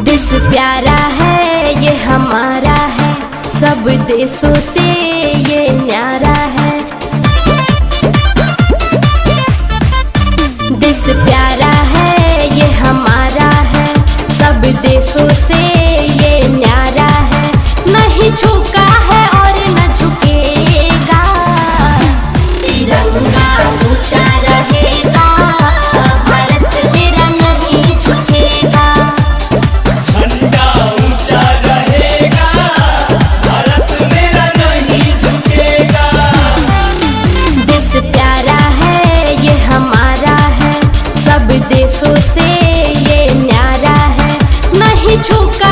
देश प्यारा है ये हमारा है, सब देशों से ये न्यारा है। देश प्यारा है ये हमारा है, सब देशों से ये न्यारा है। नहीं झुका है और न झुकेगा, तिरंगा ऊंचा रहेगा, भारत मेरा नहीं झुकेगा। झंडा ऊंचा रहेगा, भारत मेरा नहीं झुकेगा। देश प्यारा है ये हमारा है, सब देशों से ये न्यारा है। नहीं झुका